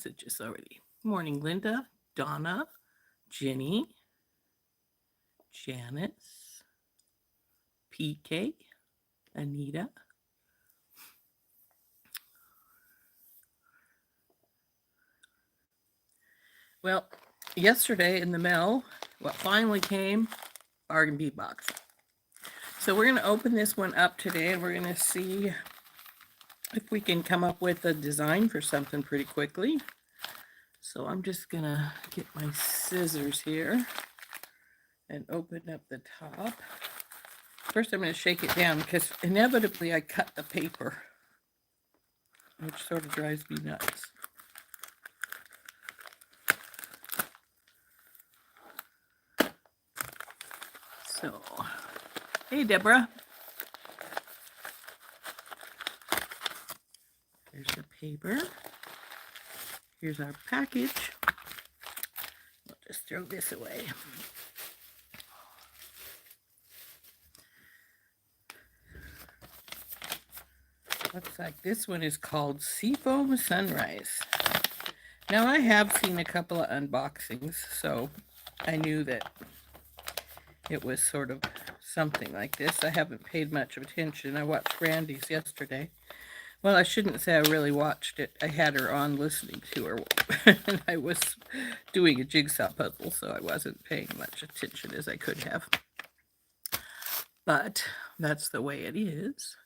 Messages already. Morning, Linda, Donna, Jenny, Janice, PK, Anita. Well, yesterday in the mail, what finally came, bargain beat box. So we're going to open this one up today and we're going to see if we can come up with a design for something pretty quickly. So I'm just going to get my scissors here and open up the top. First, I'm going to shake it down because inevitably I cut the paper, which sort of drives me nuts. So, hey, Deborah. Here's the paper. Here's our package. I'll just throw this away. Looks like this one is called Seafoam Sunrise. Now, I have seen a couple of unboxings, so I knew that it was sort of something like this. I haven't paid much attention. I watched Randy's yesterday. Well, I shouldn't say I really watched it. I had her on listening to her, and I was doing a jigsaw puzzle, so I wasn't paying much attention as I could have. But that's the way it is.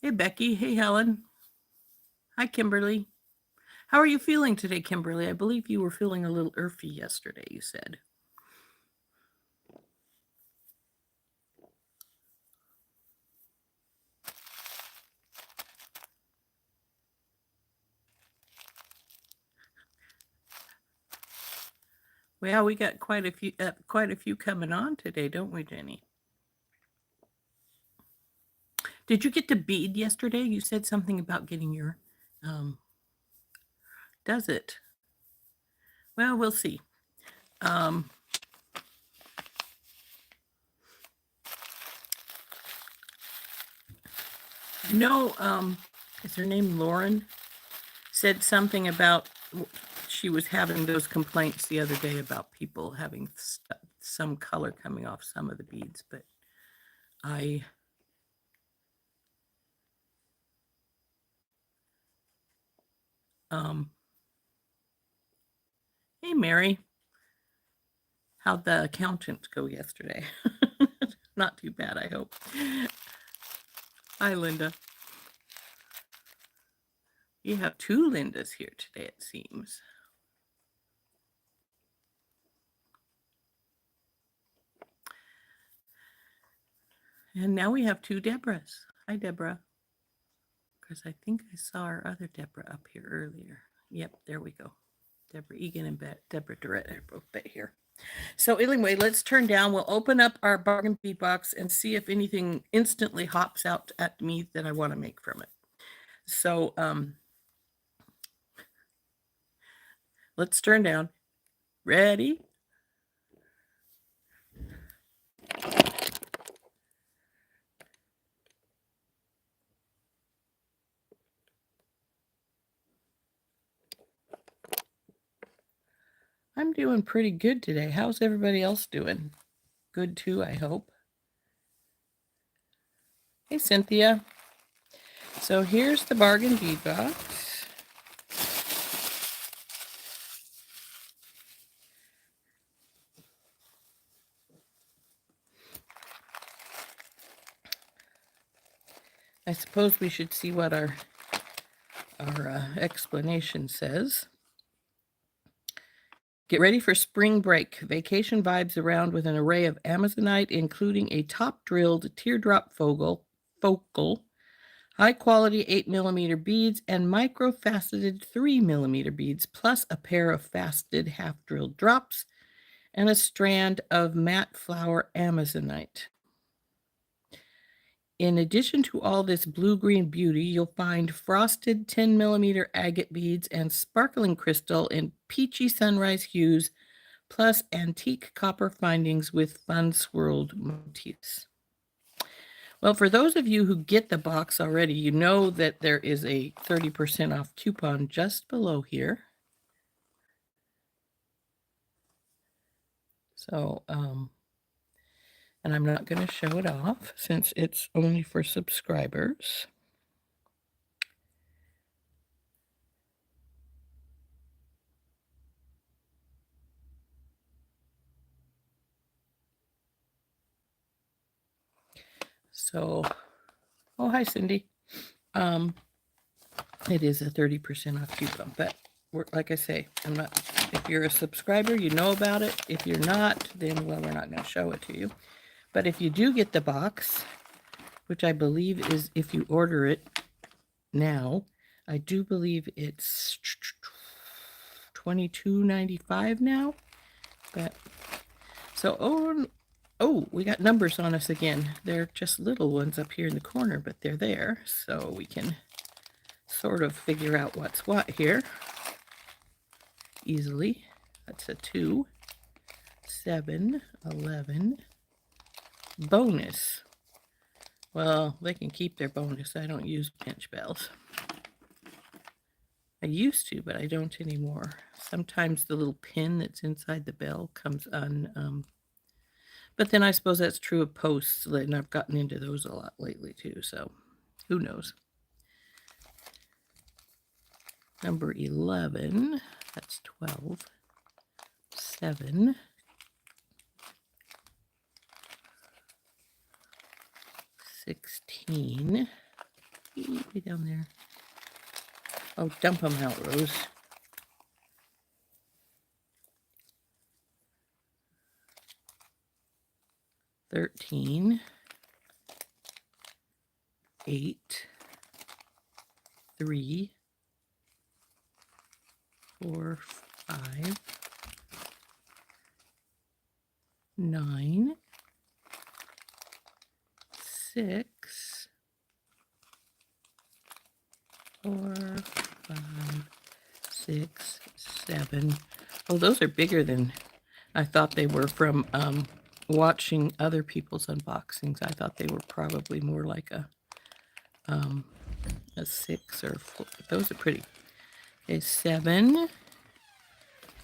Hey, Becky. Hey, Helen. Hi, Kimberly. How are you feeling today, Kimberly? I believe you were feeling a little earthy yesterday, you said. Well, we got quite a few coming on today, don't we, Jenny? Did you get to bead yesterday? You said something about getting your does it? Well, we'll see. Is her name Lauren? Said something about she was having those complaints the other day about people having some color coming off some of the beads, but hey, Mary. How'd the accountants go yesterday? Not too bad, I hope. Hi, Linda. You have two Lindas here today, it seems. And now we have two Deborahs. Hi, Deborah. Because I think I saw our other Deborah up here earlier. Yep, there we go. Deborah Egan and Deborah Durrett are both here. So anyway, let's turn down. We'll open up our bargain bead box and see if anything instantly hops out at me that I want to make from it. So let's turn down. Ready? I'm doing pretty good today. How's everybody else doing? Good too, I hope. Hey, Cynthia. So here's the bargain bead box. I suppose we should see what our explanation says. Get ready for spring break. Vacation vibes around with an array of Amazonite, including a top-drilled teardrop focal, high-quality 8mm beads, and micro-faceted 3mm beads, plus a pair of faceted half-drilled drops and a strand of matte flower Amazonite. In addition to all this blue-green beauty, you'll find frosted 10mm agate beads and sparkling crystal in peachy sunrise hues, plus antique copper findings with fun swirled motifs. Well, for those of you who get the box already, you know that there is a 30% off coupon just below here. So, and I'm not going to show it off since it's only for subscribers. So, oh, hi, Cindy. It is a 30% off coupon, but like I say, if you're a subscriber, you know about it. If you're not, then, well, we're not going to show it to you. But if you do get the box, which I believe is if you order it now, I do believe it's $22.95 now. But so, oh, we got numbers on us again. They're just little ones up here in the corner, but they're there, so we can sort of figure out what's what here easily. That's a 2, 7, 11. Bonus. Well, they can keep their bonus. I don't use pinch bells. I used to, but I don't anymore. Sometimes the little pin that's inside the bell comes but then I suppose that's true of posts, and I've gotten into those a lot lately too, so who knows. Number 11, that's 12, 7, 16, way down there. Oh, dump them out, Rose. 13, 8, 3, 4, 5, 9, 6, 4, 5, 6, 7. Oh, those are bigger than I thought they were from watching other people's unboxings. I thought they were probably more like a 6 or 4. Those are pretty. Okay, 7.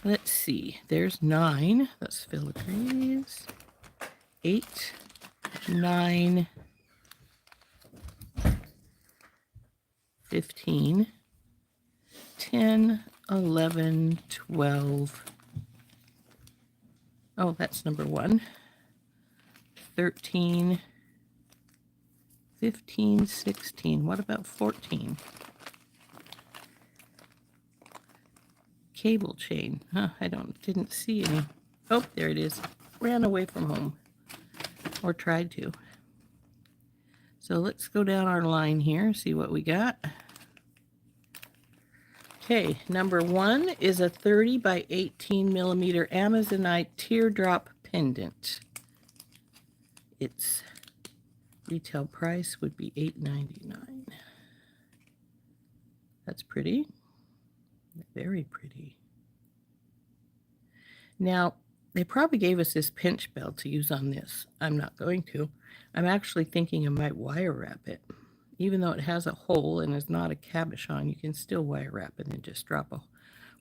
Let's see. There's 9. That's filigrees. 8, 9, 15, 10, 11, 12. Oh, that's number 1. 13, 15, 16. What about 14? Cable chain. Huh, I didn't see any. Oh, there it is. Ran away from home. Or tried to. So let's go down our line here, see what we got. Okay, number 1 is a 30 by 18 millimeter Amazonite teardrop pendant. Its retail price would be $8.99. That's pretty. Very pretty. Now, they probably gave us this pinch bell to use on this. I'm not going to. I'm actually thinking I might wire wrap it. Even though it has a hole and is not a cabochon, you can still wire wrap it and just drop a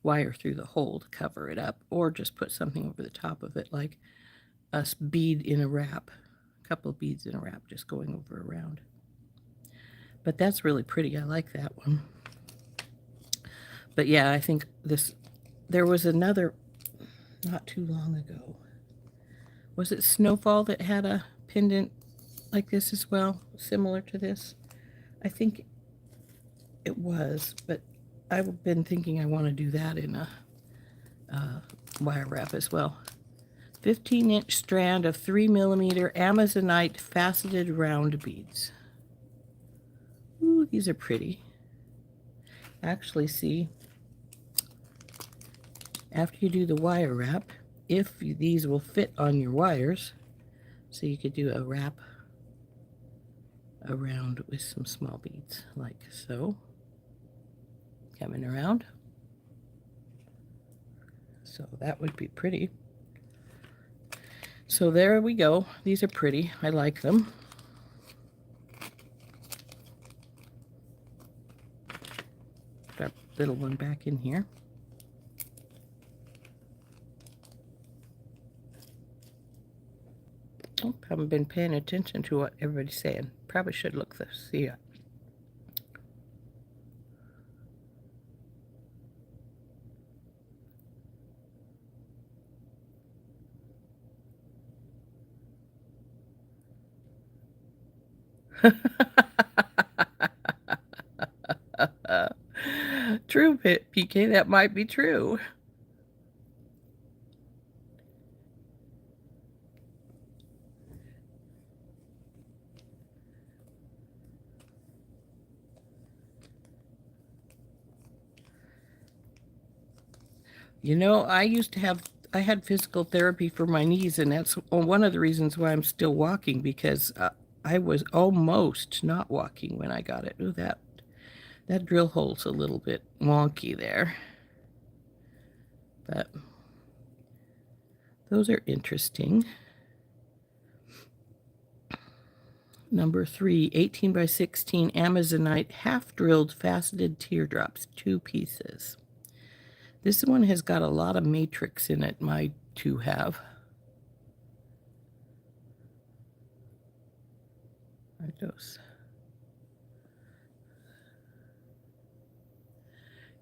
wire through the hole to cover it up, or just put something over the top of it, like a bead in a wrap, a couple of beads in a wrap, just going over around. But that's really pretty. I like that one. But yeah, I think there was another not too long ago. Was it Snowfall that had a pendant like this as well, similar to this? I think it was, but I've been thinking I want to do that in a wire wrap as well. 15-inch strand of 3 millimeter Amazonite faceted round beads. Ooh, these are pretty. Actually, see, after you do the wire wrap, if these will fit on your wires, so you could do a wrap around with some small beads, like so, coming around. So that would be pretty. So there we go. These are pretty. I like them. little one back in here. Oh, haven't been paying attention to what everybody's saying. Probably should look this. See ya. True, PK, that might be true. You know, I had physical therapy for my knees, and that's one of the reasons why I'm still walking, because I was almost not walking when I got it. Ooh, that drill hole's a little bit wonky there. But those are interesting. Number 3, 18 by 16 Amazonite half-drilled faceted teardrops, 2 pieces. This one has got a lot of matrix in it, my 2 have. Right, those.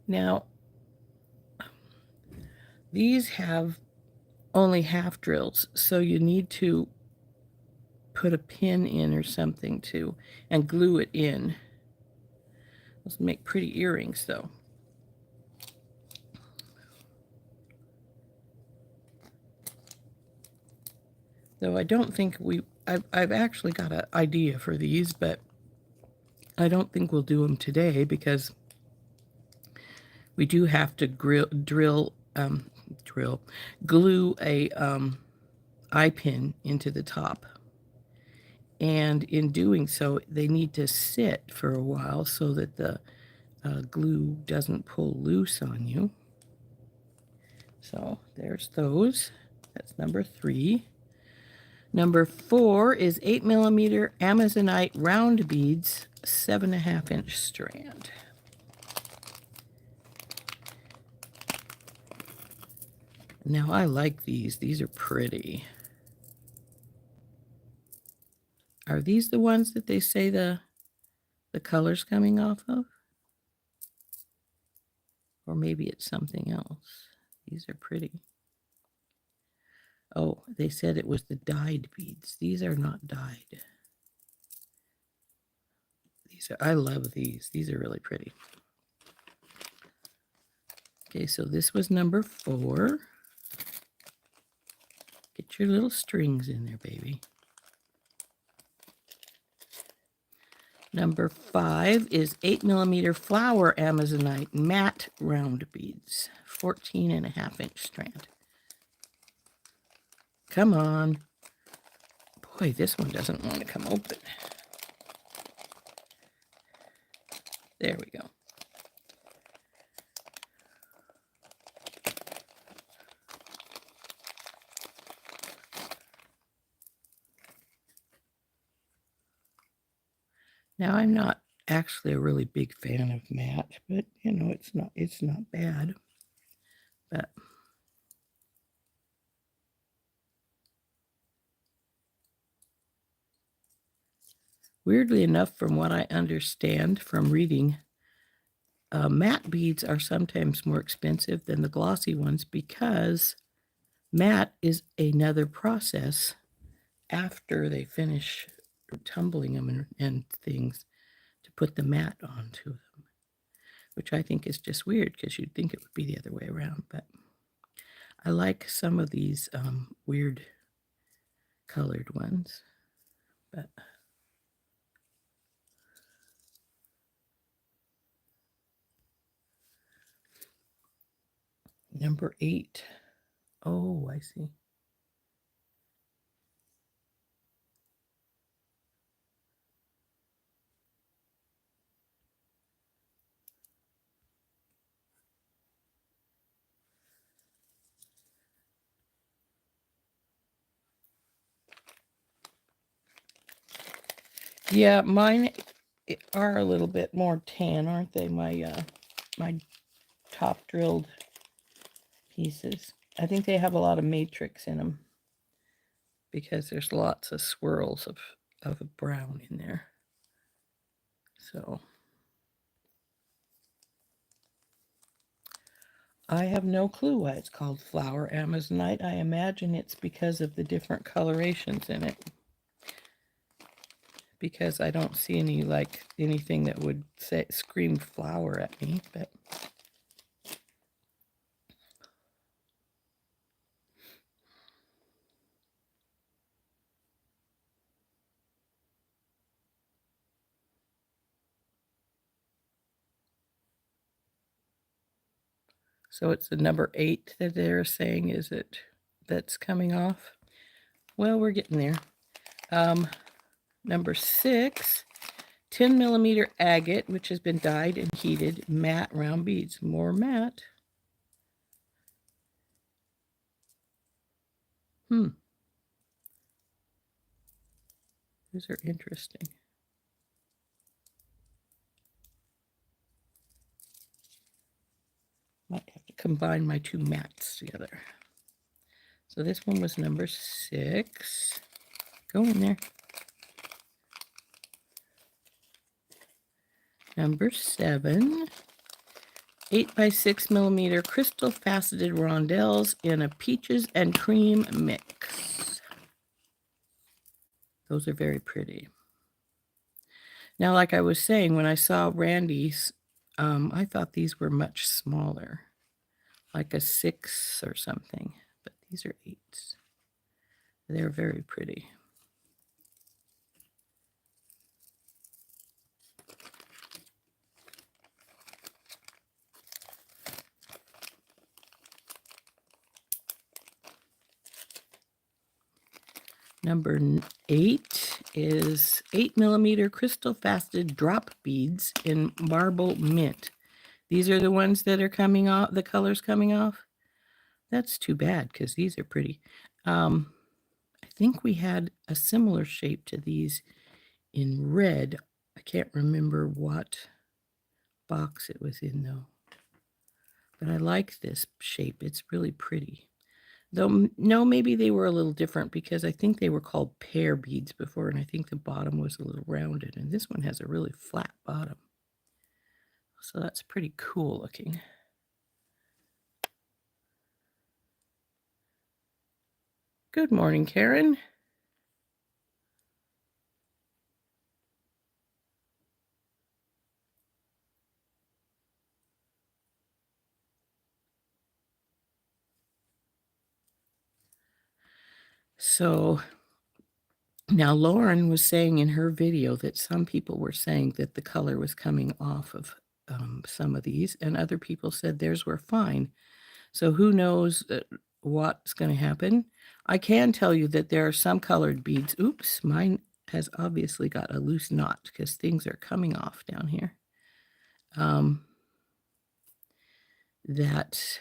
Now, these have only half drills, so you need to put a pin in or something to, and glue it in. Let's make pretty earrings, though. Though I don't think I've actually got an idea for these, but I don't think we'll do them today because we do have to glue a eye pin into the top. And in doing so, they need to sit for a while so that the glue doesn't pull loose on you. So there's those. That's number 3. Number 4 is 8mm Amazonite round beads, 7.5-inch strand. Now I like these. These are pretty. Are these the ones that they say the color's coming off of? Or maybe it's something else. These are pretty. Oh, they said it was the dyed beads. These are not dyed. I love these. These are really pretty. Okay, so this was number 4. Get your little strings in there, baby. Number 5 is 8mm flower Amazonite matte round beads, 14.5-inch strand. Come on. Boy, this one doesn't want to come open. There we go. Now, I'm not actually a really big fan of matte, but you know, it's not bad. But weirdly enough, from what I understand from reading, matte beads are sometimes more expensive than the glossy ones because matte is another process after they finish tumbling them and things to put the matte onto them, which I think is just weird because you'd think it would be the other way around. But I like some of these weird colored ones. But number 8. Oh, I see. Yeah, mine are a little bit more tan, aren't they? My top drilled pieces. I think they have a lot of matrix in them because there's lots of swirls of brown in there. So I have no clue why it's called flower Amazonite. I imagine it's because of the different colorations in it. Because I don't see any, like, anything that would say scream flower at me, but so it's the number 8 that they're saying is it that's coming off. Well, we're getting there. Number 6, 10 millimeter agate, which has been dyed and heated, matte round beads. More matte. These are interesting. Might have to combine my two mattes together. So this one was number 6. Go in there. Number 7, 8 by 6 millimeter crystal faceted rondelles in a peaches and cream mix. Those are very pretty. Now, like I was saying, when I saw Randy's, I thought these were much smaller, like a 6 or something, but these are 8s. They're very pretty. Number 8 is 8 millimeter crystal faceted drop beads in marble mint. These are the ones that are coming off, the colors coming off. That's too bad because these are pretty. I think we had a similar shape to these in red. I can't remember what box it was in though. But I like this shape. It's really pretty. Though, no, maybe they were a little different because I think they were called pear beads before, and I think the bottom was a little rounded, and this one has a really flat bottom. So that's pretty cool looking. Good morning, Karen. So now Lauren was saying in her video that some people were saying that the color was coming off of some of these, and other people said theirs were fine. So who knows what's going to happen? I can tell you that there are some colored beads. Oops, mine has obviously got a loose knot because things are coming off down here. That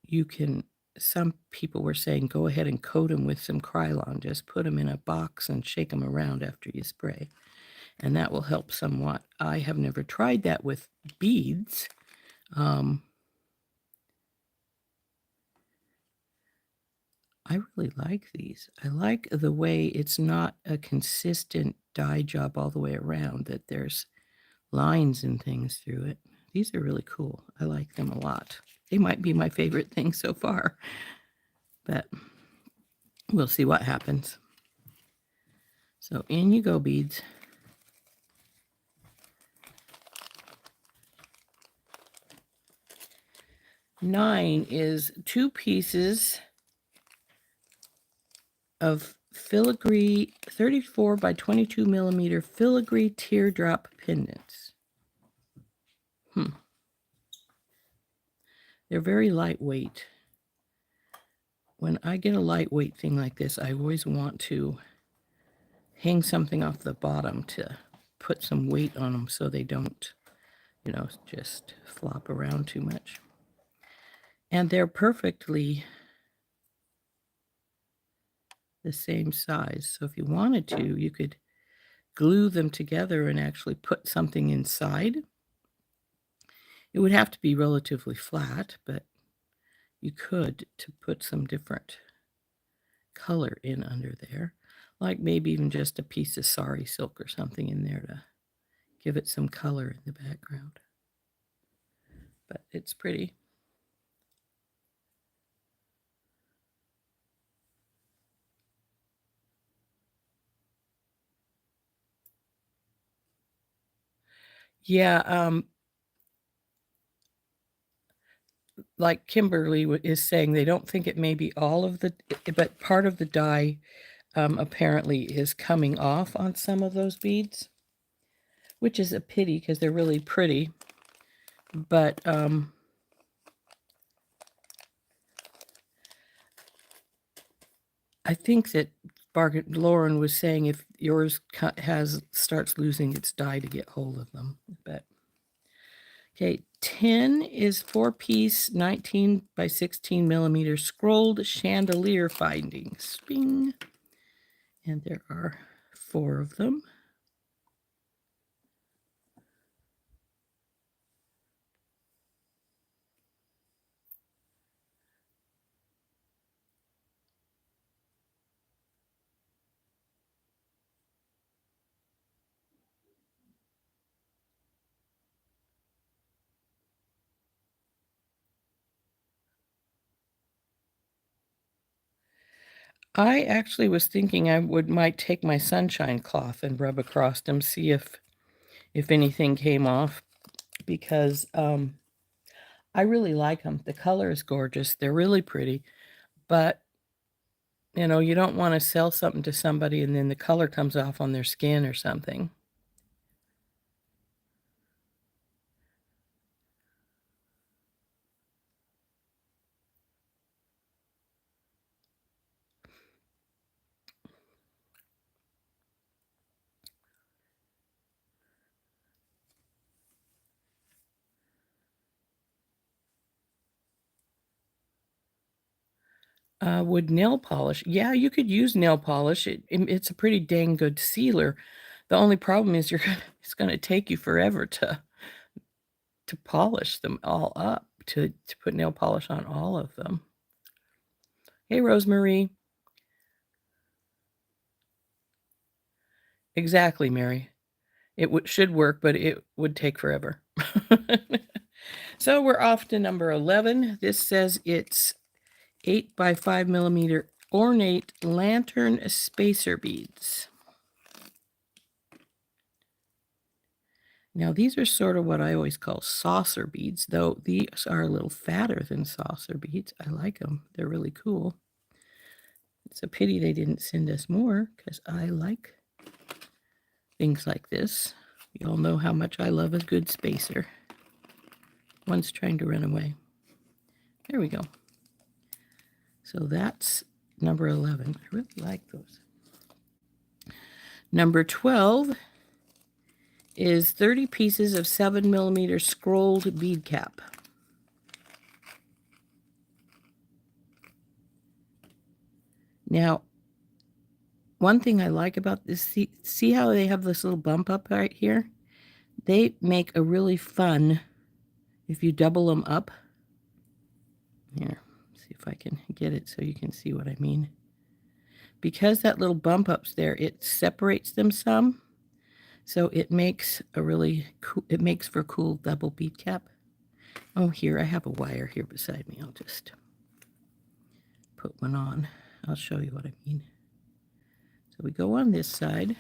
you can, some people were saying go ahead and coat them with some Krylon. Just put them in a box and shake them around after you spray. And that will help somewhat. I have never tried that with beads. I really like these. I like the way it's not a consistent dye job all the way around, that there's lines and things through it. These are really cool. I like them a lot. They might be my favorite thing so far, but we'll see what happens. So in you go, beads. Nine is 2 pieces of filigree 34 by 22 millimeter filigree teardrop pendants. They're very lightweight. When I get a lightweight thing like this, I always want to hang something off the bottom to put some weight on them so they don't, just flop around too much. And they're perfectly the same size. So if you wanted to, you could glue them together and actually put something inside. It would have to be relatively flat, but you could to put some different color in under there, like maybe even just a piece of sari silk or something in there to give it some color in the background. But it's pretty. Yeah, like Kimberly is saying, they don't think it may be all of the, but part of the dye apparently is coming off on some of those beads, which is a pity because they're really pretty. But I think that Lauren was saying if yours starts losing its dye to get hold of them. But okay, 10 is 4-piece 19 by 16 millimeter scrolled chandelier findings. Bing. And there are 4 of them. I actually was thinking I might take my sunshine cloth and rub across them, see if anything came off, because I really like them. The color is gorgeous. They're really pretty, but you know, you don't want to sell something to somebody and then the color comes off on their skin or something. Would nail polish? Yeah, you could use nail polish. It's a pretty dang good sealer. The only problem is it's going to take you forever to polish them all up, to put nail polish on all of them. Hey, Rosemary. Exactly, Mary. It should work, but it would take forever. So we're off to number 11. This says it's 8 by 5 millimeter ornate lantern spacer beads. Now these are sort of what I always call saucer beads, though these are a little fatter than saucer beads. I like them. They're really cool. It's a pity they didn't send us more because I like things like this. You all know how much I love a good spacer. One's trying to run away. There we go. So that's number 11. I really like those. Number 12 is 30 pieces of 7 millimeter scrolled bead cap. Now, one thing I like about this, see how they have this little bump up right here? They make a really fun, if you double them up. Here, see if I can get it so you can see what I mean. Because that little bump up's there, it separates them some. So it makes a really cool, it makes for a cool double bead cap. Oh, here, I have a wire here beside me. I'll just put one on. I'll show you what I mean. So we go on this side,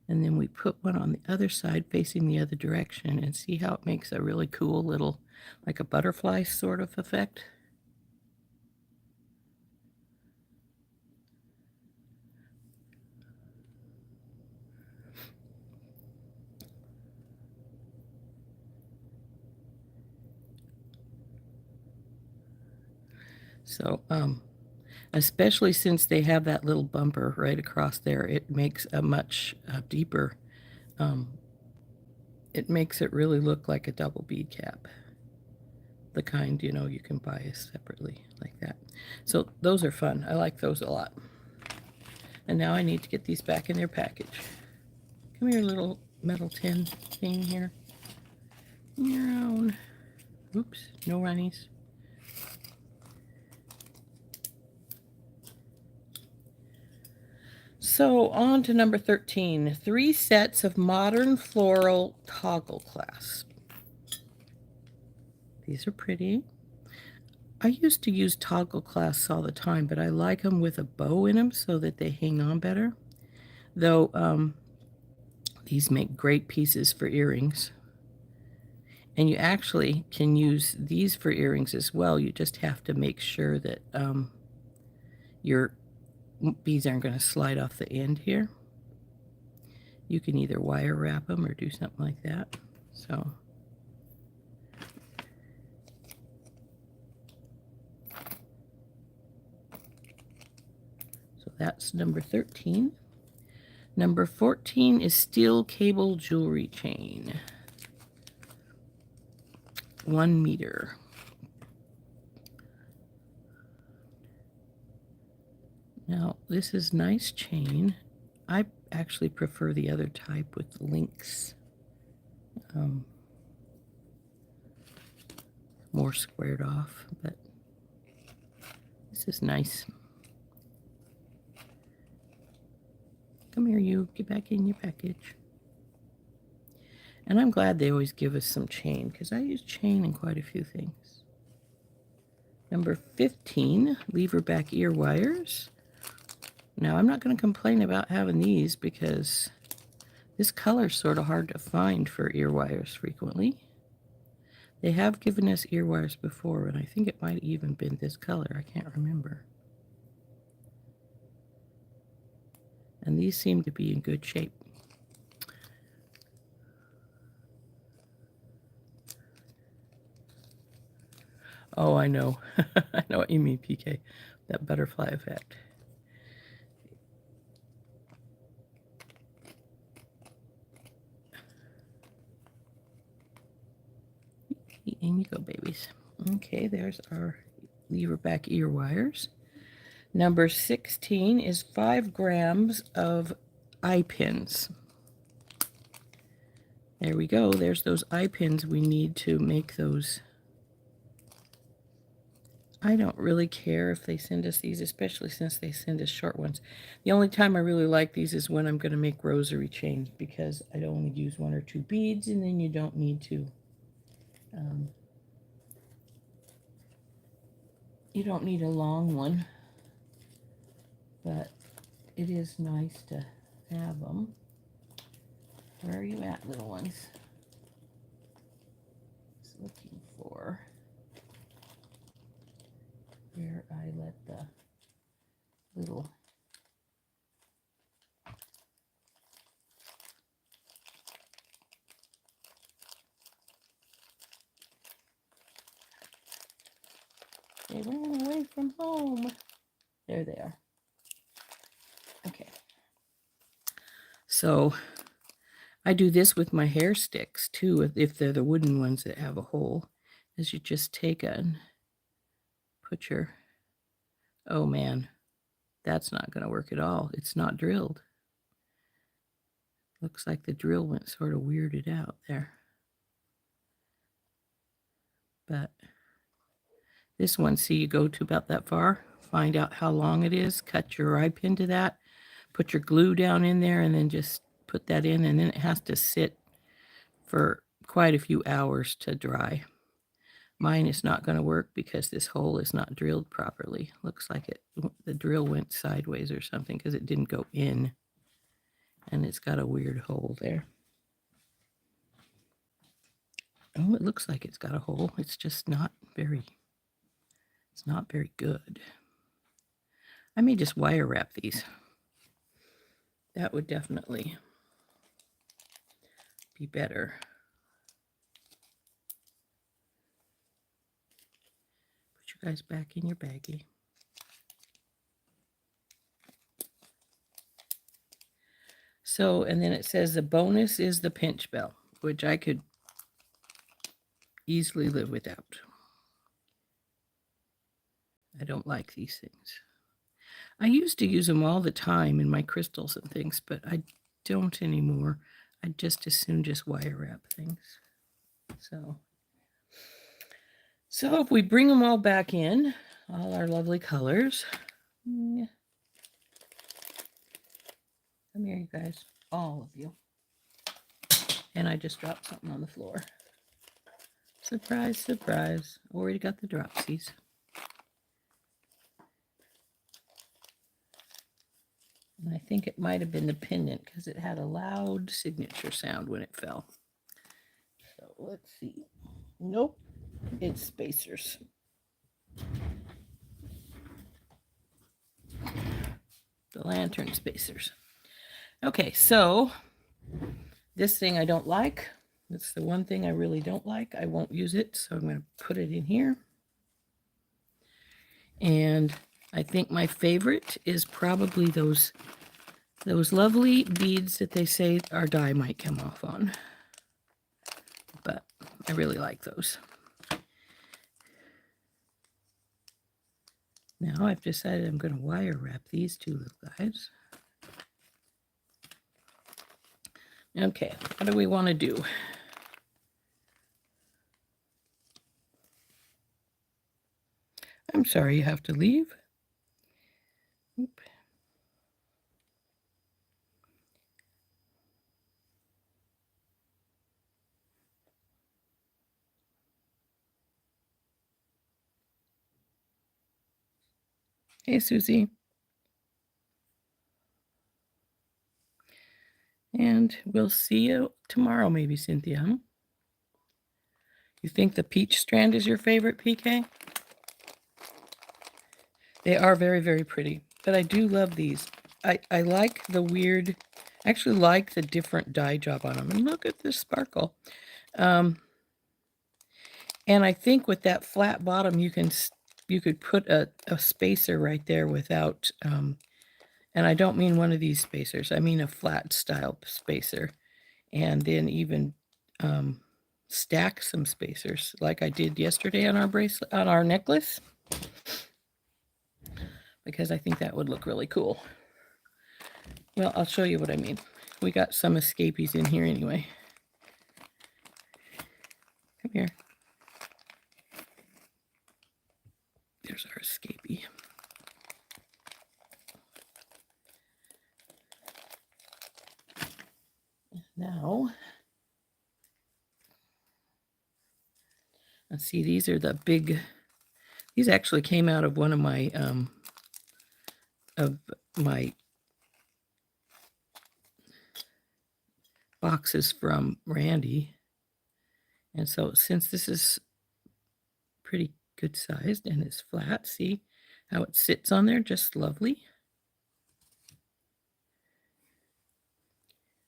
and then we put one on the other side facing the other direction, and see how it makes a really cool little, like a butterfly sort of effect. So, especially since they have that little bumper right across there, it makes a much deeper, it makes it really look like a double bead cap. The kind, you know, you can buy separately like that. So those are fun. I like those a lot. And now I need to get these back in their package. Come here, little metal tin thing here. Your own. Oops, no runnies. So on to number 13, 3 sets of modern floral toggle clasps. These are pretty. I used to use toggle clasps all the time, but I like them with a bow in them so that they hang on better. Though these make great pieces for earrings. And you actually can use these for earrings as well. You just have to make sure that your beads aren't going to slide off the end here. You can either wire wrap them or do something like that. So that's number 13. Number 14 is steel cable jewelry chain. 1 meter. Now, this is nice chain. I actually prefer the other type with links. More squared off, but this is nice. Come here, you. Get back in your package. And I'm glad they always give us some chain, because I use chain in quite a few things. Number 15, lever back ear wires. Now, I'm not going to complain about having these because this color's sort of hard to find for ear wires frequently. They have given us ear wires before, and I think it might have even been this color. I can't remember. And these seem to be in good shape. Oh, I know. I know what you mean, PK. That butterfly effect. In you go, babies. Okay, there's our lever back ear wires. Number 16 is 5 grams of eye pins. There we go. There's those eye pins we need to make those. I don't really care if they send us these, especially since they send us short ones. The only time I really like these is when I'm going to make rosary chains, because I'd only use 1 or 2 beads, and then you don't need to you don't need a long one, but it is nice to have them. Where are you at, little ones? Just looking for where I let the little they ran away from home. There they are. Okay. So I do this with my hair sticks too, if they're the wooden ones that have a hole. Is you just take and put your, oh man, that's not going to work at all. It's not drilled. Looks like the drill went sort of weirded out there. But this one, see, you go to about that far, find out how long it is, cut your eye pin to that, put your glue down in there, and then just put that in, and then it has to sit for quite a few hours to dry. Mine is not going to work because this hole is not drilled properly. Looks like the drill went sideways or something because it didn't go in, and it's got a weird hole there. Oh, it looks like it's got a hole. It's just not very, it's not very good. I may just wire wrap these. That would definitely be better. Put you guys back in your baggie. So, and then it says the bonus is the pinch bell, which I could easily live without. I don't like these things. I used to use them all the time in my crystals and things, but don't anymore. I'd just as soon just wire wrap things. So if we bring them all back in, all our lovely colors. Come here, you guys, all of you. And I just dropped something on the floor. Surprise, surprise. Already got the dropsies. And I think it might have been the pendant because it had a loud signature sound when it fell. So let's see. Nope, it's spacers. The lantern spacers. Okay, so this thing I don't like. It's the one thing I really don't like. I won't use it, so I'm going to put it in here. And I think my favorite is probably those lovely beads that they say our dye might come off on. But I really like those. Now I've decided I'm going to wire wrap these two little guys. Okay, what do we want to do? I'm sorry you have to leave. Oop. Hey, Susie. And we'll see you tomorrow, maybe, Cynthia. You think the peach strand is your favorite, PK? They are very, very pretty, but I do love these. I like the weird, actually like the different dye job on them. And look at this sparkle. And I think with that flat bottom, you could put a spacer right there without, and I don't mean one of these spacers. I mean a flat style spacer. And then even stack some spacers like I did yesterday on our bracelet, on our necklace, because I think that would look really cool. Well, I'll show you what I mean. We got some escapees in here anyway. Come here. There's our escapee. Now, let's see, these are the big, these actually came out of one of my boxes from Randy. And so since this is pretty good sized and it's flat, see how it sits on there, just lovely.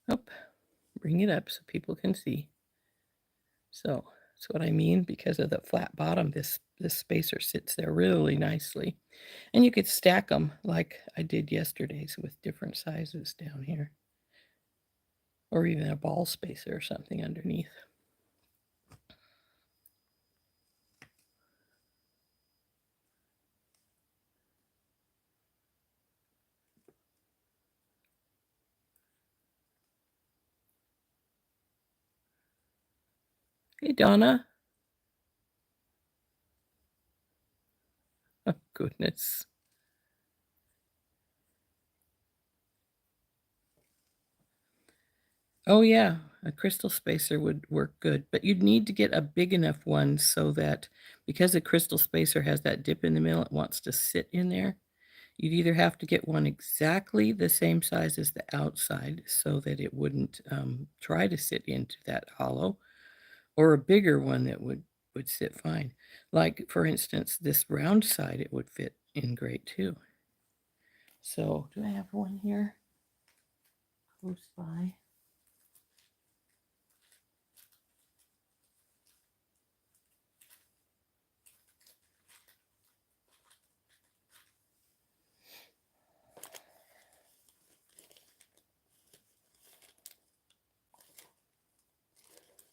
Oh, bring it up so people can see. So that's what I mean, because of the flat bottom, this spacer sits there really nicely. And you could stack them like I did yesterday's with different sizes down here. Or even a ball spacer or something underneath. Hey, Donna. Oh, goodness. Oh, yeah, a crystal spacer would work good, but you'd need to get a big enough one so that, because the crystal spacer has that dip in the middle, it wants to sit in there. You'd either have to get one exactly the same size as the outside so that it wouldn't try to sit into that hollow, or a bigger one that would sit fine. Like, for instance, this round side, it would fit in great too. So, do I have one here close by?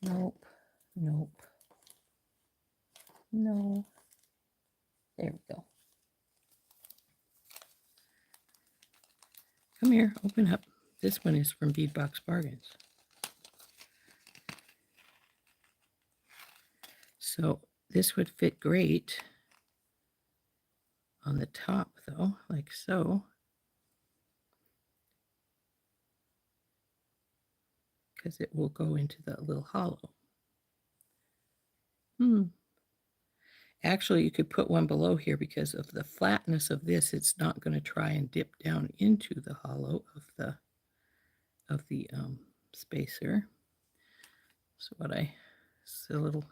Nope, nope, no. There we go. Come here, open up. This one is from Beadbox Bargains. So this would fit great on the top though, like so. Because it will go into that little hollow. Actually, you could put one below here because of the flatness of this. It's not going to try and dip down into the hollow of the spacer. So so a little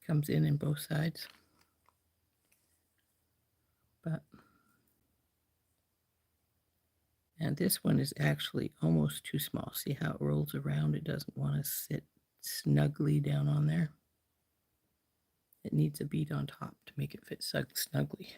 comes in both sides. And this one is actually almost too small. See how it rolls around? It doesn't want to sit snugly down on there. It needs a bead on top to make it fit snugly.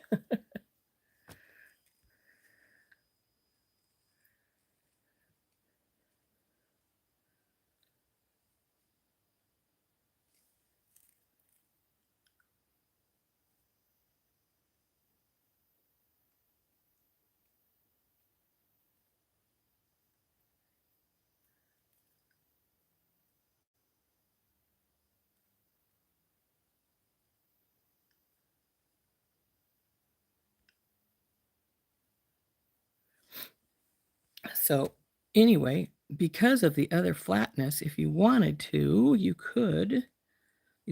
So anyway, because of the other flatness, if you wanted to, you'd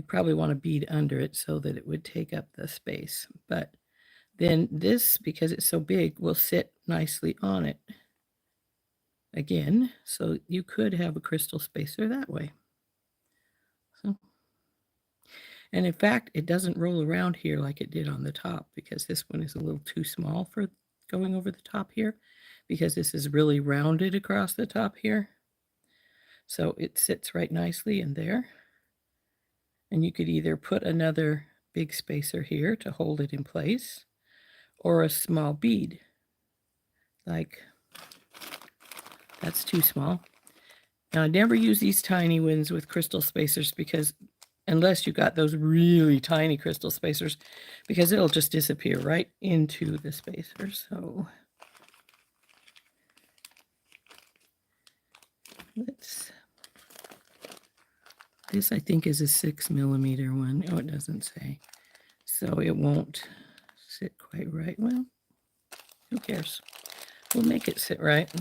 probably want to bead under it so that it would take up the space. But then this, because it's so big, will sit nicely on it again. So you could have a crystal spacer that way. So, and in fact, it doesn't roll around here like it did on the top because this one is a little too small for going over the top here because this is really rounded across the top here. So it sits right nicely in there. And you could either put another big spacer here to hold it in place or a small bead. Like, that's too small. Now, I never use these tiny ones with crystal spacers because unless you got those really tiny crystal spacers, because it'll just disappear right into the spacer. So this I think is a 6mm one. Oh, it doesn't say. So it won't sit quite right. Well, who cares? We'll make it sit right.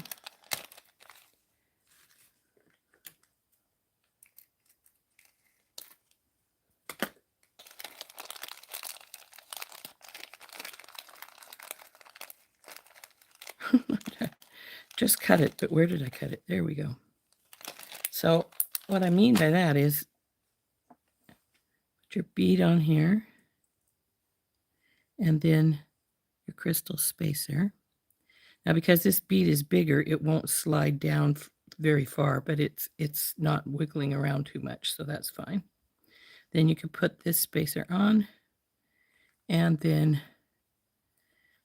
Just cut it, but where did I cut it? There we go. So what I mean by that is put your bead on here and then your crystal spacer. Now, because this bead is bigger, it won't slide down very far, but it's not wiggling around too much, so that's fine. Then you can put this spacer on and then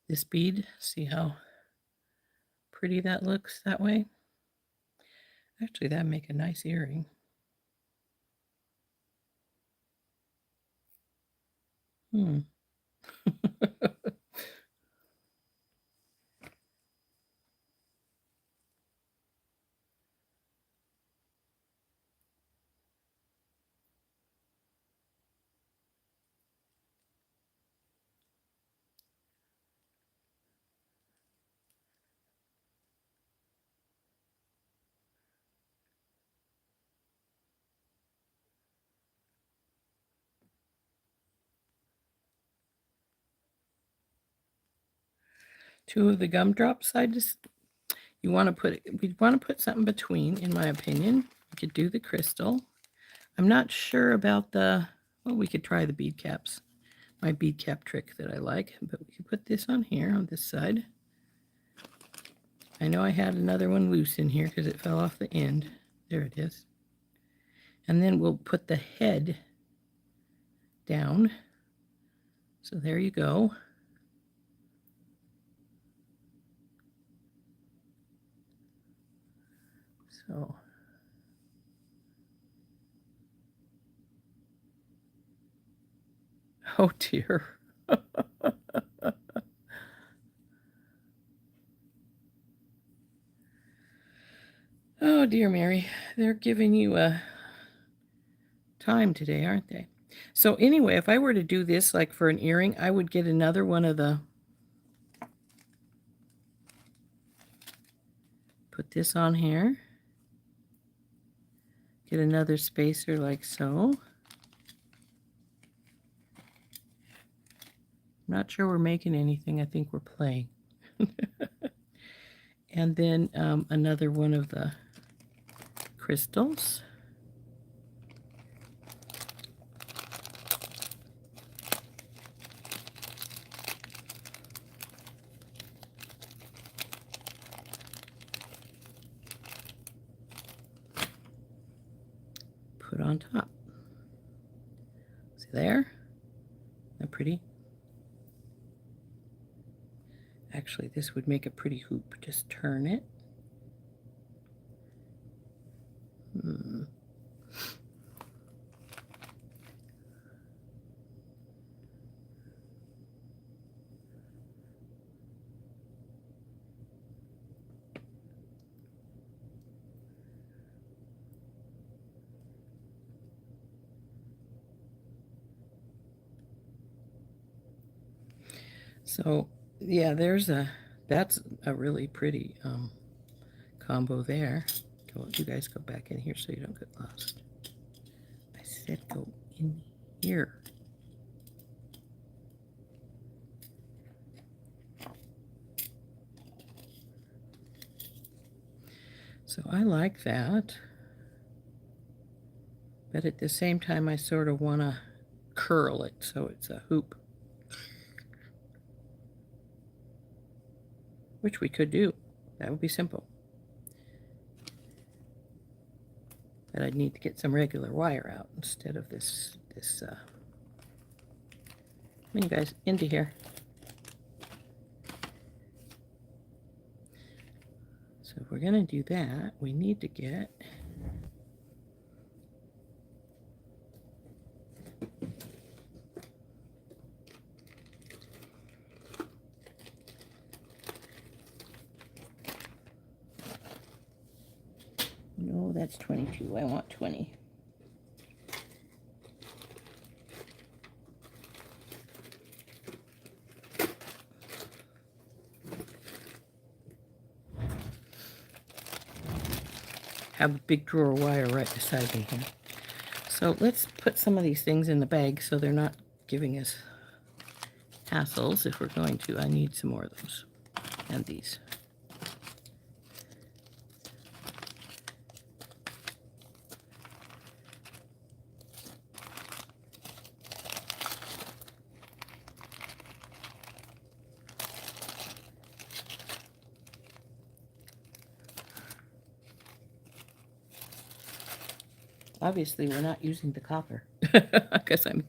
this bead. See how pretty that looks that way? Actually, that'd make a nice earring. Two of the gumdrops, we want to put something between, in my opinion. We could do the crystal. I'm not sure about we could try the bead caps. My bead cap trick that I like, but we could put this on here on this side. I know I had another one loose in here because it fell off the end. There it is. And then we'll put the head down. So there you go. So oh dear. dear Mary, they're giving you a time today, aren't they? So anyway, if I were to do this like for an earring, I would get another one of the, put this on here, get another spacer like so. I'm not sure we're making anything, I think we're playing. And then another one of the crystals. Put on top. See there? Isn't that pretty? Actually, this would make a pretty hoop. Just turn it. So yeah, that's a really pretty combo there. You guys go back in here so you don't get lost. I said go in here. So I like that. But at the same time, I sort of want to curl it so it's a hoop. Which we could do. That would be simple. But I'd need to get some regular wire out instead of this. Come on, you guys, into here. So if we're going to do that, we need to get no, that's 22. I want 20. Have a big drawer of wire right beside me here. So let's put some of these things in the bag so they're not giving us hassles. If we're going to, I need some more of those. And these. Obviously, we're not using the copper because I'm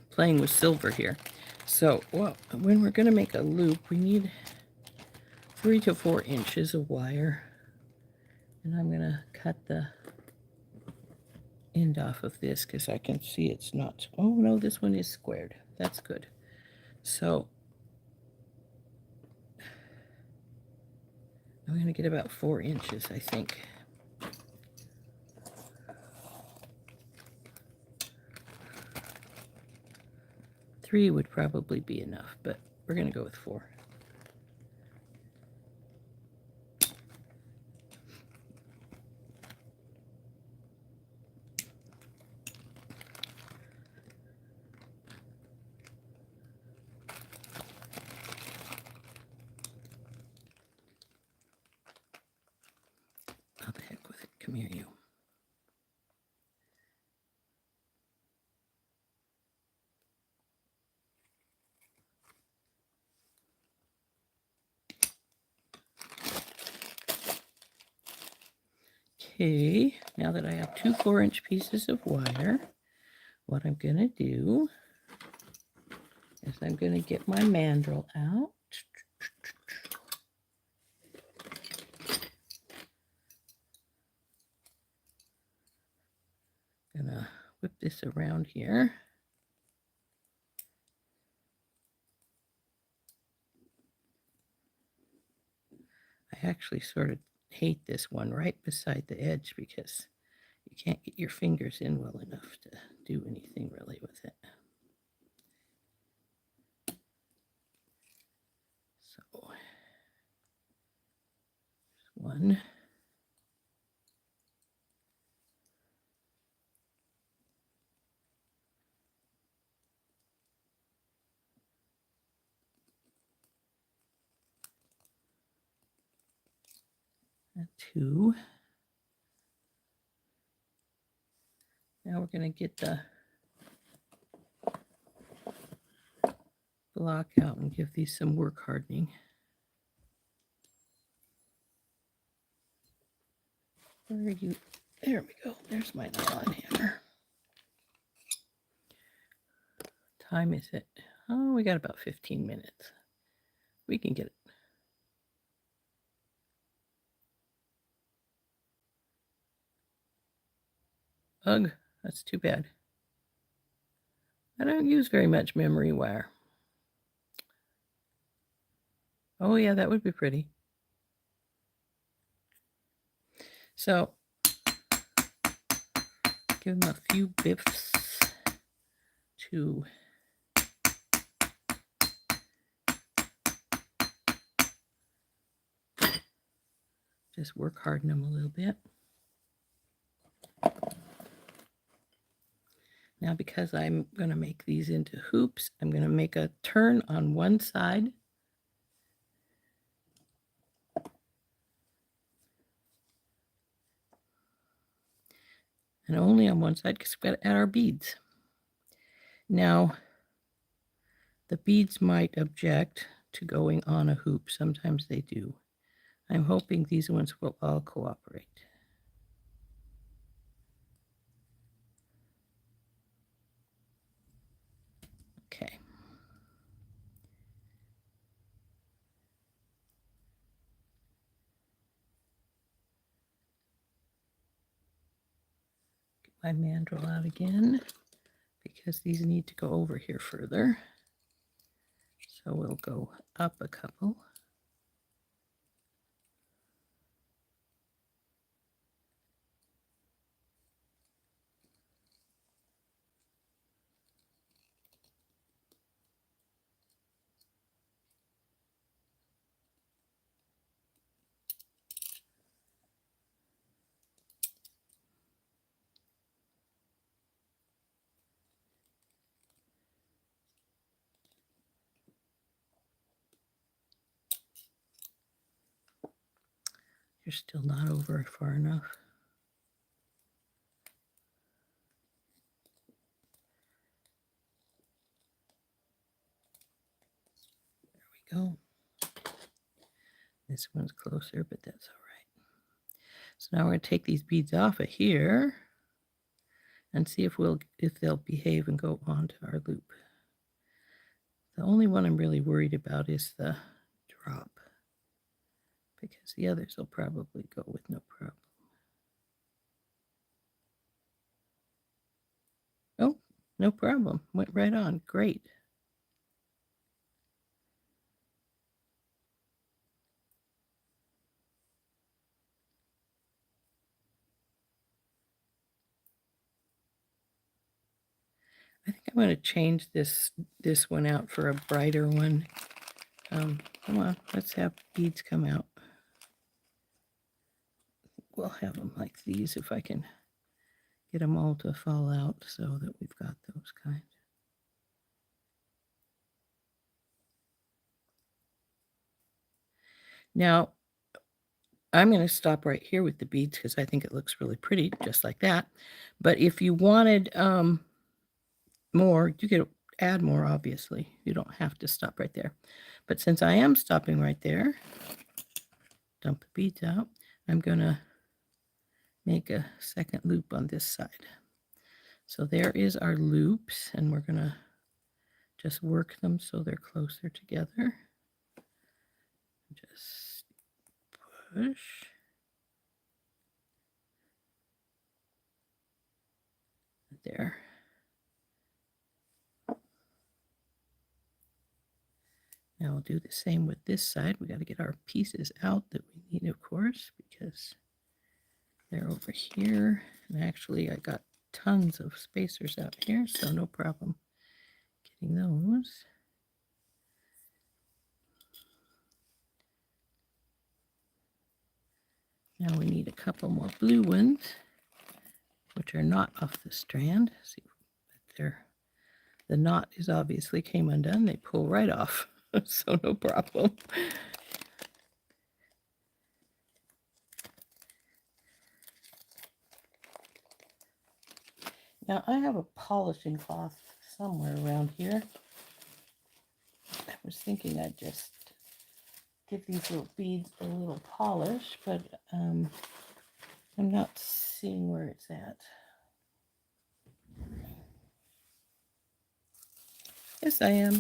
playing with silver here. So, well, when we're going to make a loop, we need 3 to 4 inches of wire. And I'm going to cut the end off of this because I can see it's not. Oh, no, this one is squared. That's good. So, I'm going to get about 4 inches, I think. Three would probably be enough, but we're going to go with 4. Oh, the heck with it. Come here, you. Okay, now that I have 2 4-inch pieces of wire, what I'm going to do is I'm going to get my mandrel out. Gonna whip this around here. I actually sort of hate this one right beside the edge because you can't get your fingers in well enough to do anything really with it. So, one. Two. Now we're going to get the block out and give these some work hardening. Where are you? There we go. There's my nylon hammer. Time is it? Oh, we got about 15 minutes. We can get it. Ugh, that's too bad. I don't use very much memory wire. Oh yeah, that would be pretty. So, give them a few biffs to just work harden them a little bit. Now, because I'm going to make these into hoops, I'm going to make a turn on one side. And only on one side because we've got to add our beads. Now, the beads might object to going on a hoop. Sometimes they do. I'm hoping these ones will all cooperate. Okay. Get my mandrel out again because these need to go over here further. So we'll go up a couple. You're still not over far enough. There we go. This one's closer, but that's all right. So now we're going to take these beads off of here and see if they'll behave and go onto our loop. The only one I'm really worried about is the drop, because the others will probably go with no problem. Oh, no problem. Went right on. Great. I think I'm going to change this one out for a brighter one. Come on, let's have beads come out. We'll have them like these if I can get them all to fall out so that we've got those kind. Now, I'm going to stop right here with the beads because I think it looks really pretty, just like that. But if you wanted more, you could add more, obviously. You don't have to stop right there. But since I am stopping right there, dump the beads out, I'm going to make a second loop on this side. So there is our loops, and we're going to just work them so they're closer together. Just push. There. Now we'll do the same with this side. We got to get our pieces out that we need, of course, because they're over here. And actually, I got tons of spacers out here, so no problem getting those. Now we need a couple more blue ones, which are not off the strand. See, the knot is obviously came undone. They pull right off, so no problem. Now I have a polishing cloth somewhere around here. I was thinking I'd just give these little beads a little polish, but I'm not seeing where it's at. Yes, I am. I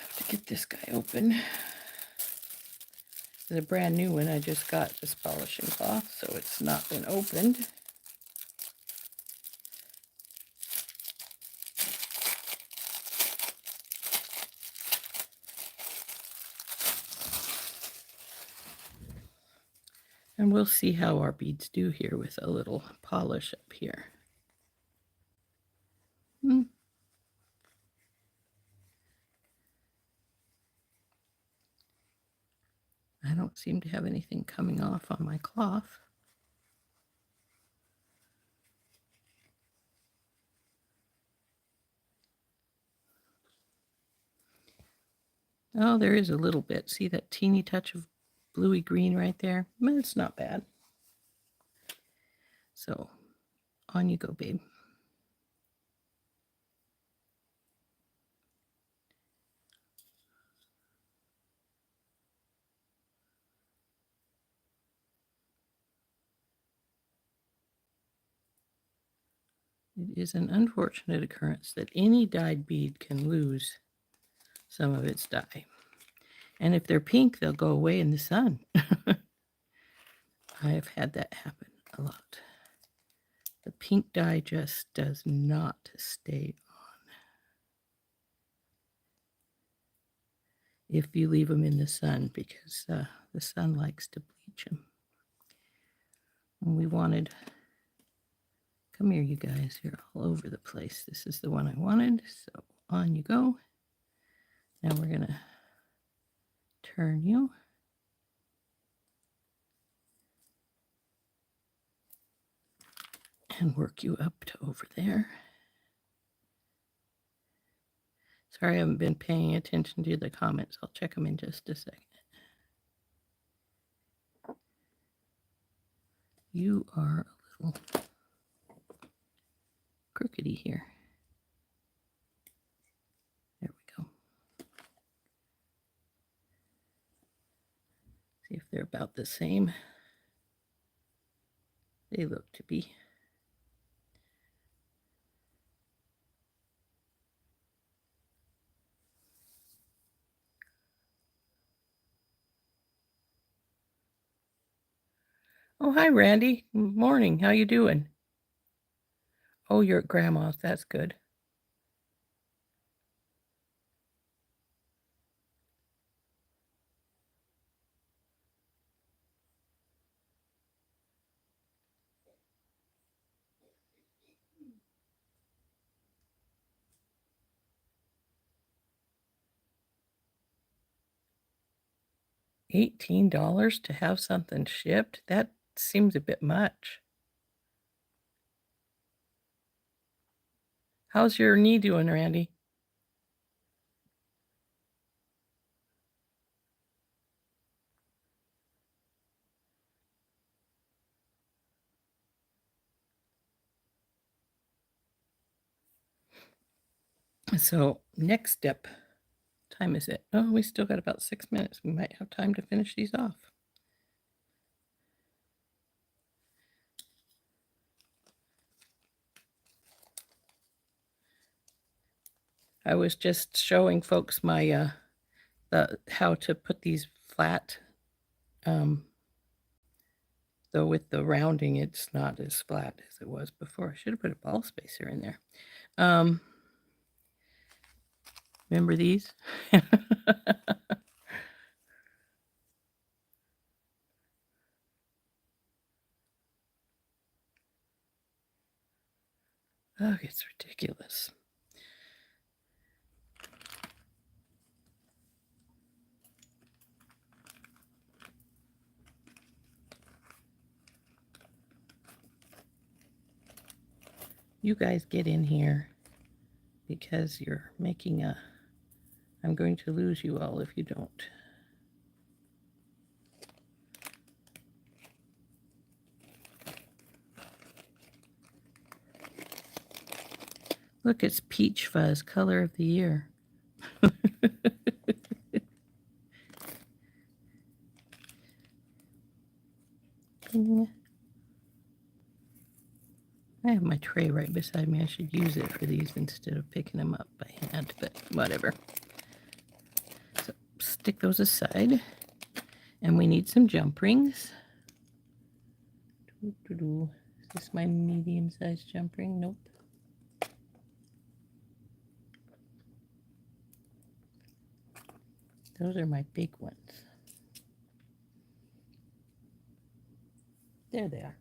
have to get this guy open. It's a brand new one. I just got this polishing cloth, so it's not been opened. And we'll see how our beads do here with a little polish up here. I don't seem to have anything coming off on my cloth. Oh, there is a little bit. See that teeny touch of bluey green right there? But it's not bad. So on you go, babe. It is an unfortunate occurrence that any dyed bead can lose some of its dye. And if they're pink, they'll go away in the sun. I have had that happen a lot. The pink dye just does not stay on if you leave them in the sun, because the sun likes to bleach them. And we wanted, come here, you guys, you're all over the place. This is the one I wanted, so on you go. Now we're gonna turn you. And work you up to over there. Sorry, I haven't been paying attention to the comments. I'll check them in just a second. You are a little crookedy here. There we go. See if they're about the same. They look to be. Oh, hi, Randy. Morning. How you doing? Oh, you're at Grandma's. That's good. $18 to have something shipped? That seems a bit much. How's your knee doing, Randy? So next step, time is it? Oh, we still got about 6 minutes. We might have time to finish these off. I was just showing folks my how to put these flat. Though with the rounding, it's not as flat as it was before. I should have put a ball spacer in there. Remember these? Oh, it's ridiculous. You guys get in here because you're making a... I'm going to lose you all if you don't. Look, it's Peach Fuzz, color of the year. I have my tray right beside me. I should use it for these instead of picking them up by hand, but whatever. So stick those aside. And we need some jump rings. Is this my medium-sized jump ring? Nope. Those are my big ones. There they are.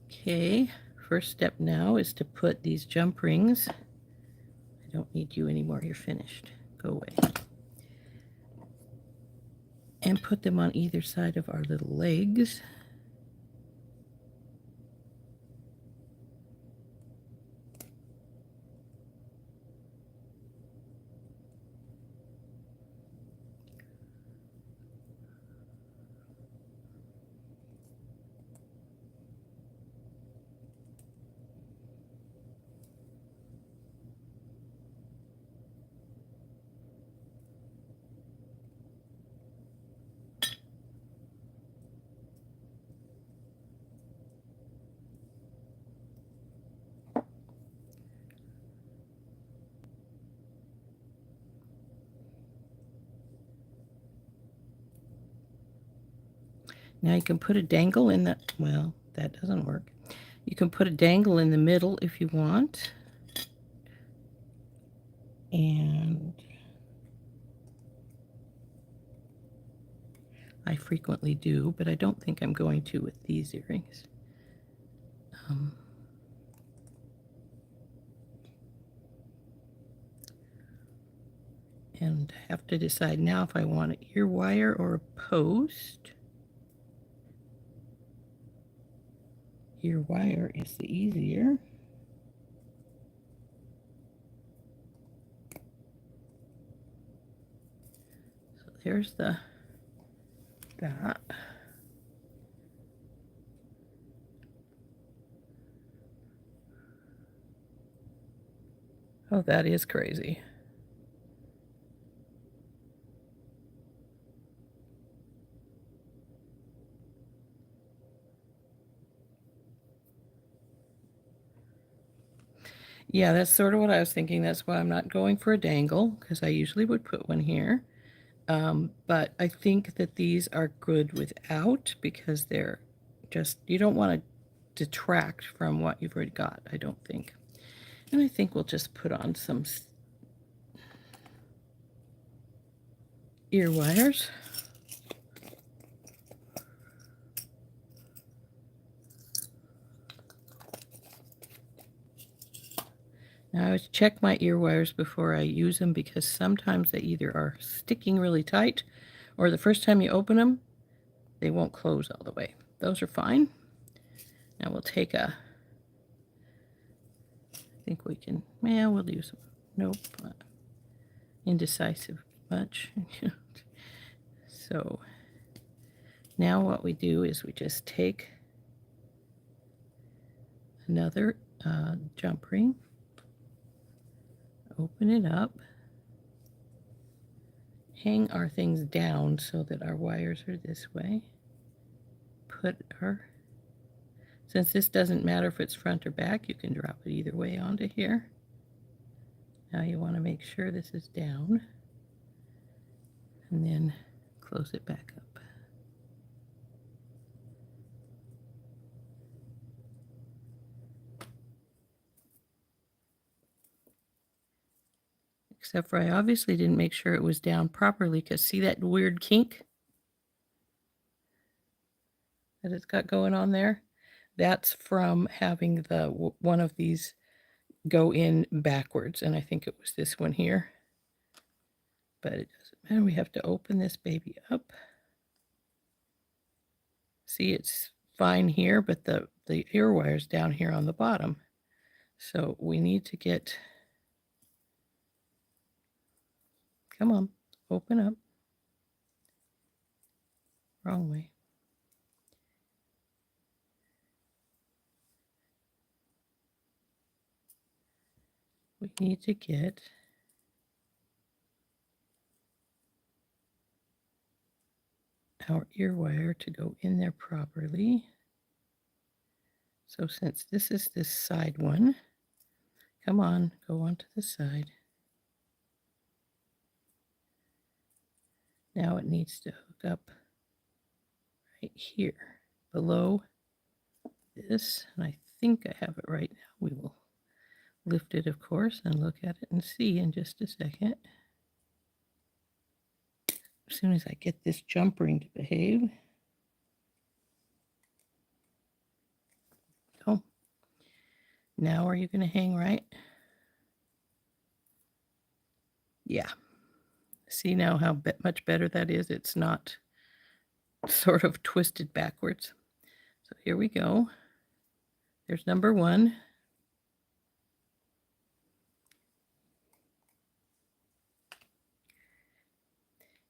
Okay, first step now is to put these jump rings. I don't need you anymore, you're finished. Go away. And put them on either side of our little legs. Now you can put a dangle in the, well, that doesn't work. You can put a dangle in the middle if you want. And I frequently do, but I don't think I'm going to with these earrings. And I have to decide now if I want an ear wire or a post. Ear wire is the easier. So there's that. Oh, that is crazy. Yeah, that's sort of what I was thinking. That's why I'm not going for a dangle, because I usually would put one here. But I think that these are good without, because they're just, you don't want to detract from what you've already got, I don't think. And I think we'll just put on some ear wires. Now I always check my ear wires before I use them, because sometimes they either are sticking really tight or the first time you open them, they won't close all the way. Those are fine. Now we'll take a, I think we can, yeah, we'll do some, nope, indecisive much. So now what we do is we just take another jump ring, open it up, hang our things down so that our wires are this way, put our, since this doesn't matter if it's front or back, you can drop it either way onto here. Now you want to make sure this is down, and then close it back up. Except for I obviously didn't make sure it was down properly, because see that weird kink that it's got going on there? That's from having the one of these go in backwards, and I think it was this one here. But it doesn't matter. We have to open this baby up. See, it's fine here, but the ear wire's down here on the bottom. So we need to get, come on, open up. Wrong way. We need to get our ear wire to go in there properly. So since this is this side one, come on, go onto the side. Now it needs to hook up right here below this, and I think I have it right now. We will lift it, of course, and look at it and see in just a second. As soon as I get this jump ring to behave. Oh, now are you going to hang right? Yeah. See now how much better that is? It's not sort of twisted backwards. So here we go. There's number one.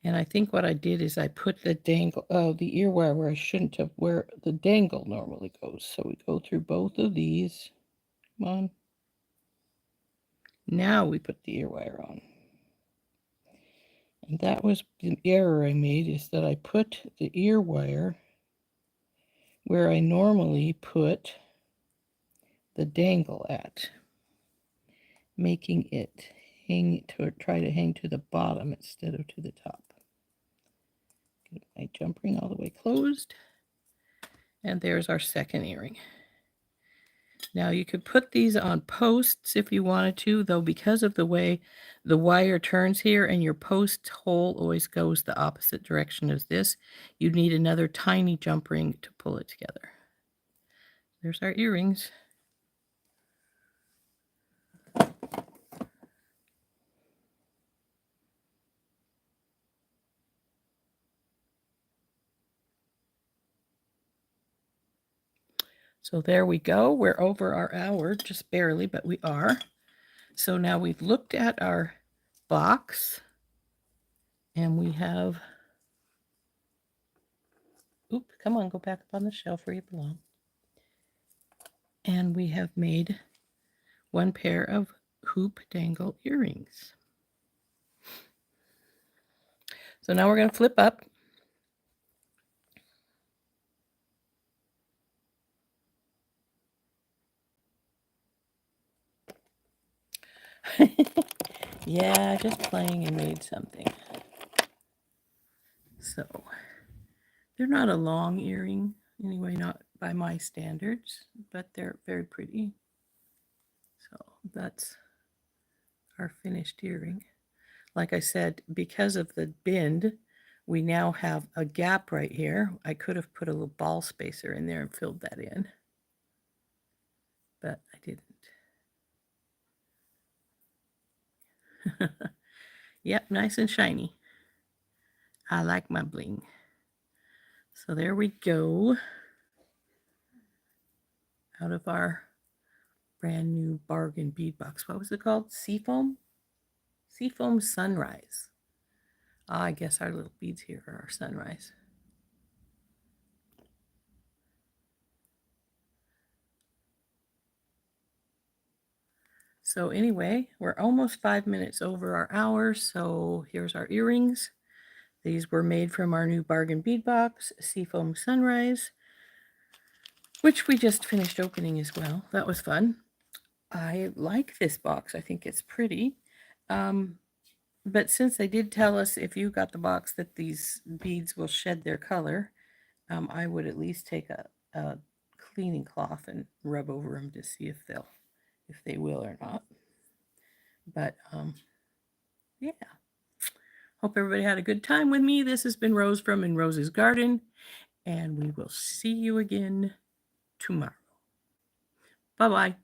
And I think what I did is I put the dangle, the ear wire where I shouldn't have, where the dangle normally goes. So we go through both of these. Come on. Now we put the ear wire on. And that was the error I made, is that I put the ear wire where I normally put the dangle at, making it hang to, try to hang to the bottom instead of to the top. Get my jump ring all the way closed. And there's our second earring. Now you could put these on posts if you wanted to, though because of the way the wire turns here and your post hole always goes the opposite direction as this, you'd need another tiny jump ring to pull it together. There's our earrings. So there we go. We're over our hour, just barely, but we are. So now we've looked at our box, and we have, oop, come on, go back up on the shelf where you belong. And we have made one pair of hoop dangle earrings. So now we're going to flip up. Yeah, just playing and made something. So they're not a long earring, anyway, not by my standards, but they're very pretty. So that's our finished earring. Like I said, because of the bend, we now have a gap right here. I could have put a little ball spacer in there and filled that in, but I didn't. Yep, nice and shiny. I like my bling. So there we go. Out of our brand new bargain bead box. What was it called? Seafoam? Seafoam Sunrise. I guess our little beads here are our sunrise. So anyway, we're almost 5 minutes over our hour. So here's our earrings. These were made from our new bargain bead box, Seafoam Sunrise, which we just finished opening as well. That was fun. I like this box. I think it's pretty. But since they did tell us if you got the box that these beads will shed their color, I would at least take a cleaning cloth and rub over them to see if they will or not. But Yeah. Hope everybody had a good time with me. This has been Rose from In Rose's Garden, and we will see you again tomorrow. Bye-bye.